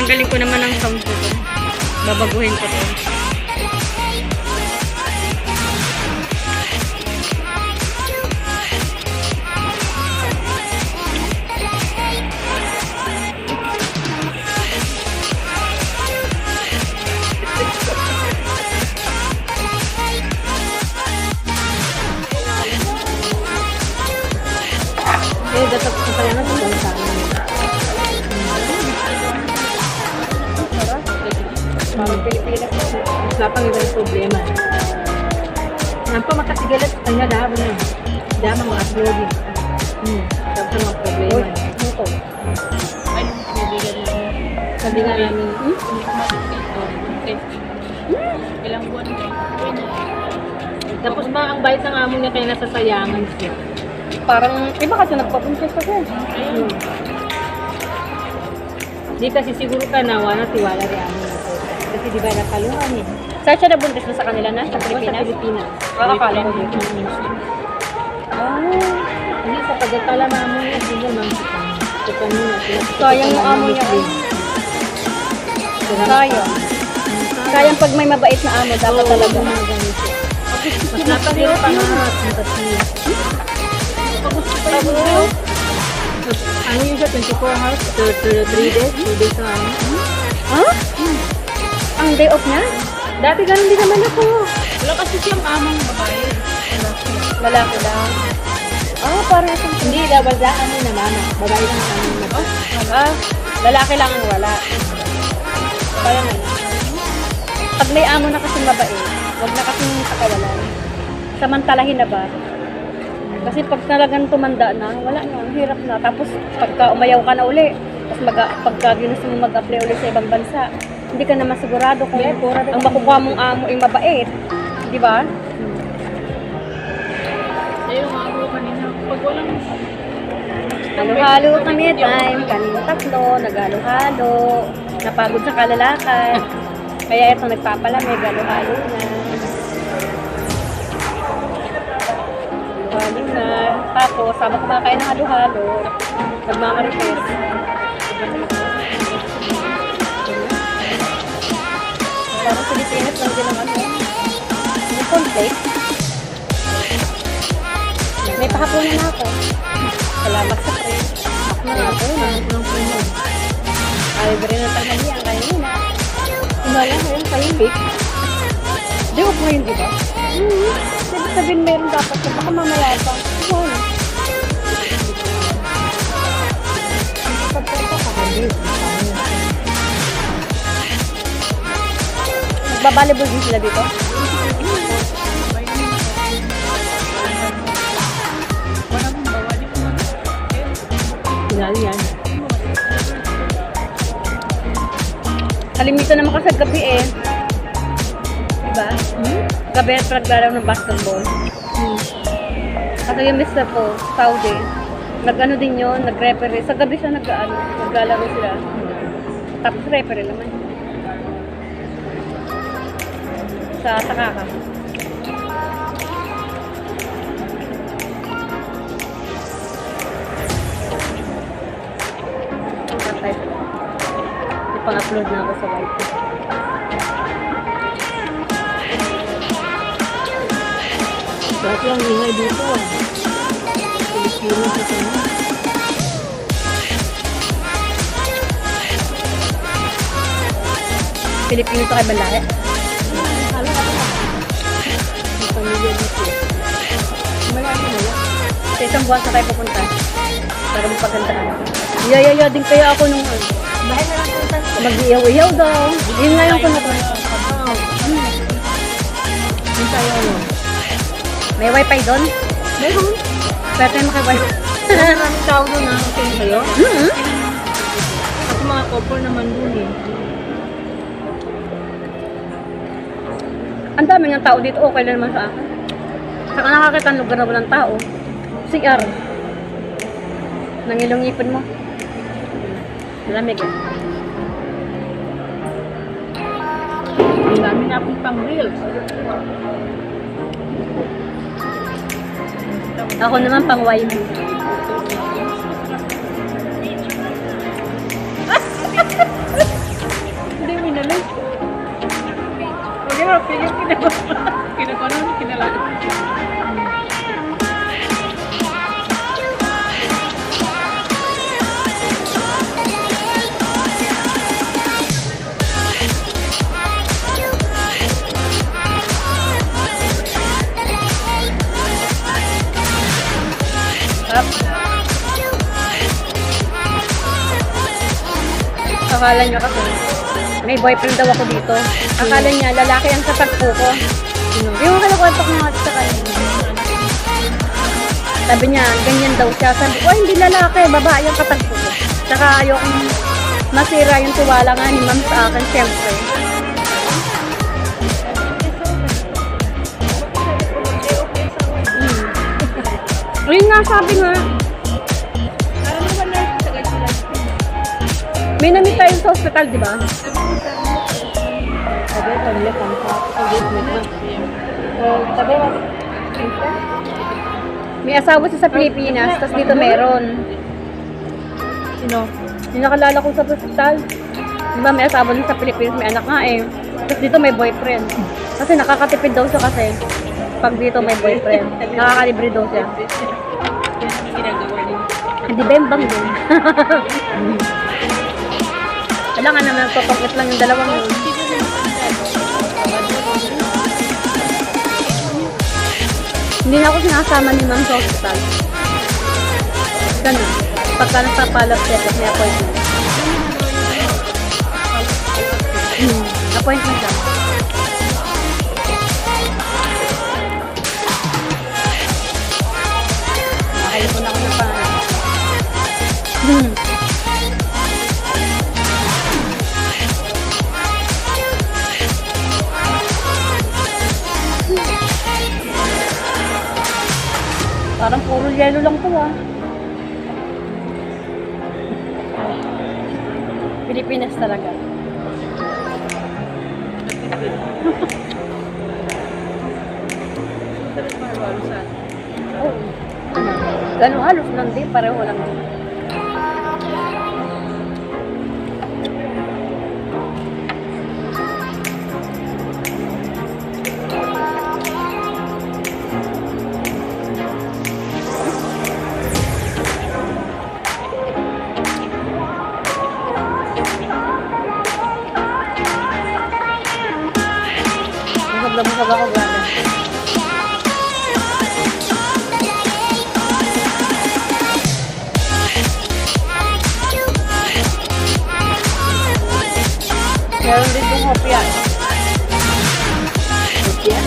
Tatanggalin ko naman ang sound ko to. Babaguhin ko to. Dapat ko pa yan sa sana. Mga Pilipinas, wala pang ibang problema. Ang pamakasigalat, kanya dahil na. Dahil mga uploading. Dapat mga problema. Ito. Ay, kaibigan namin. Sabi nga namin, Ilang buwan na. tapos ba ang bayad ng amo niya kaya nasasayangan siya. Parang, iba kasi nagpapuntis ako. Di kasi siguro ka nawa na tiwala rin amo na po. Kasi di ba nakalungan eh. Saan siya nabuntis mo sa kanila na? Sa Sa Pilipinas? Pilipinas. Akala ko dito. Hindi sa pagkakala na amo niya, hindi naman sa kanina. Sayang yung amo niya. Sayang. Sayang pag may mabait na amo, dapat talaga. mga ganito. Mas napakira pangarap ng tatlo. Ano yun siya? 24 hours? 3 days? 2 days na ano? Ha? Ang day off niya? Dati ganun din naman ako. Wala kasi siyang amang babae. Lalaki lang. Parang isang Hindi, wala ano na mama. Babae lang ang ano na. lalaki lang ang wala. Parang ano. Pag may amo na kasing mabait, wag na kasing pakawalan. Samantalahin na ba? Kasi pag talagang tumanda na, wala na, ang hirap na. Tapos pagka umayaw ka na uli, tapos pagka ginusto mo mag-apply uli sa ibang bansa, hindi ka naman sigurado kung ang makukuha mong amo ay mabait. Di ba? Kaya yung amo kanina, pag walang Halo-halo kami time, kanina tatlo, naghalo-halo, napagod sa kalalakad. Kaya ito nagpapalamig, halo-halo na. Halo na. Tapos, sama kumakain ng halo-halo, nagmamarites. Parang Pilipinas lang din ang ano. May conflict. May pahaponan na ako. Salamat sa pre. Ako na ako. Ng puno. Ay, beri na tanghalian kanina. Umala ko yung kaibig. Di ko ngayon, di ba? Sabihin meron dapat na baka mamaya pa. Ano? Nagbabalibol din sila dito? Pinali yan. Kalimitan naman kasi gabi eh. Diba? Gabi at naglaro ng basketball. Kasi yung mister ko, Saudi, nag-ano din yun, nag-referee. Sa gabi siya naglalaro sila. Tapos referee naman. Sa Takaka. Patay. Ipang-upload na ako sa YT. Dati ang ingay dito ah. Pilipinas ito na. Pilipino sa kay Balare. Halo ako na. Ang pamilya dito. Malaki na lang. Sa isang buwan sa tayo pupunta. Para magpagandaan. Yaya din kaya ako nung Bahay na lang punta. mag-iyaw-iyaw daw. Yun ngayon ko na to. Yung tayo ano. May wifi doon? Meron. Pwede tayo maki-wifi. Maraming tao doon na. Okay kayo? At mga couple naman doon eh. Ang dami ng tao dito. Okay lang naman sa akin. Saka nakakita ng lugar na walang tao. CR. Nangilong ipin mo. Malamig eh. Ang dami na akong pang-reels. Ako naman pang YB. Akala niya kasi, may boyfriend daw ako dito. Akala niya, lalaki ang katagpo ko. Yung kalakwento ko nga sa kanya. Sabi niya, ganyan daw siya. Sabi ko, hindi lalaki, babae ang katagpo ko. Tsaka ayokong masira yung tiwala nga ni ma'am sa akin, siyempre. Ayun nga, sabi nga. Parang naman nurse sa guys sila. May namit tayo sa hospital, di ba? Sabi, pamilya, pangka. Sabi, May asawa siya sa Pilipinas, tapos dito meron. sino? Yung nakalala ko sa hospital. Di ba, may asawa din sa Pilipinas, may anak nga eh. Tapos dito may boyfriend. Kasi nakakatipid daw siya kasi. Pag dito may boyfriend, nakakalibre daw siya. Yan ang ginagawa niya. Hindi bembang din. Kailangan naman nagpapakit lang yung dalawang yun. Hindi na ako sinasama ni ma'am sa hospital. Ganun. Pagka nagpapalap siya, tapos may appointment. Appointment lang. Nakakalipo na ako ng pangalan. Parang puro yelo lang to ah. Pilipinas talaga. Oh. Ganun halos lang din, pareho lang din. Masag ako gano'n. Meron din yung hopya. Hopya?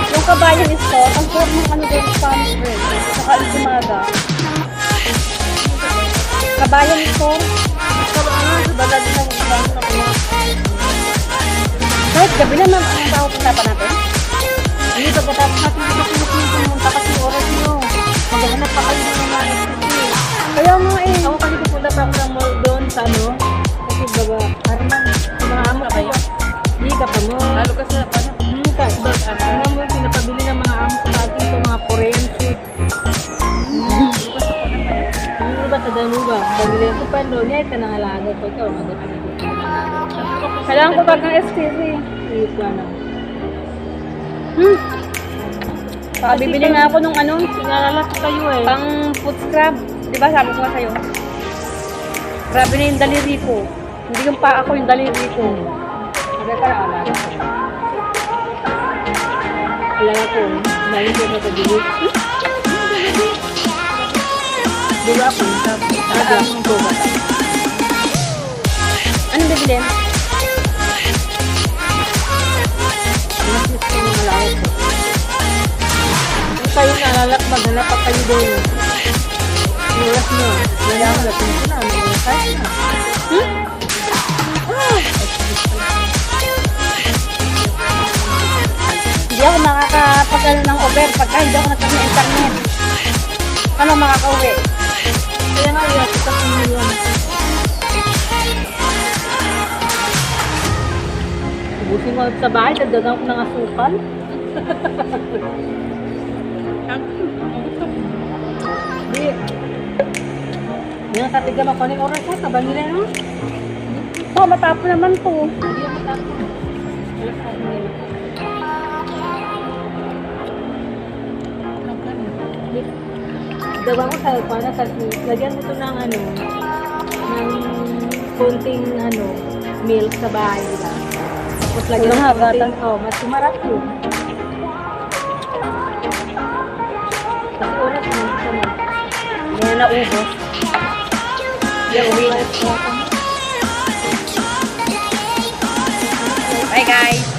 Yung kabayan store, ang sarap ng ano din, Spanish bread. Saka alsimaga. Kabayan store. Balad din ang ibang na kuma. Kahit gabi na ma'am, anong tao punta pa natin? Hindi, pagkatapos natin dito pumunta kasi oras nyo. Maghahanap pa kayo ng mga SPC. Kaya nga eh. Ako kasi pupunta pa ako ng mall doon sa ano. Kasi baga, Arman, mga amo kayo. Hindi ka pa mo. Lalo ka sa ano? Ano mo, pinapabili ng mga amo sa atin ito, mga Korean sweet. Ano ba sa Danuba? Pabili ko pa doon, niya ito nang alaga ko. Ikaw, mag-aalag ko. Kailangan ko pag ng SPC. Ito na. Saka bibili nga ako nung ano, Sinalalat kayo eh. pang foot scrub. Di ba sabi ko nga sa'yo? Grabe na yung daliri ko. Hindi yung paa ko, yung daliri ko. Sabi ka na alaga ko. Alaga ko, dahil ko napabili. Di ba ako? Sabi akong ko ba? Anong bibili? Mas ko yung alaga ko. Kung kayo nalalak, maghanap pa kayo doon. Oras nyo. Wala akong latin ko na. Ano kahit na. Hindi ako makakapagano ng over pagka hindi ako nagkaroon ng internet. Ano makakauwi? Kaya nga yun, kita ko yun. Ubusin mo sa bahay, dagdagan ko ng asukal. Di. Yan, katigan ako ng oras ha, sabang nila no? Oh, matapo naman to. Hindi ako tapos. Wala sa akin nila. Dawa ko tayo para kasi lagyan mo ito ng ano, ng konting ano, milk sa bahay nila. Tapos lagyan Walang mo hagatan. mas sumarap yun. Kasi oras mo ito mo. Hindi na naubos. Bye guys!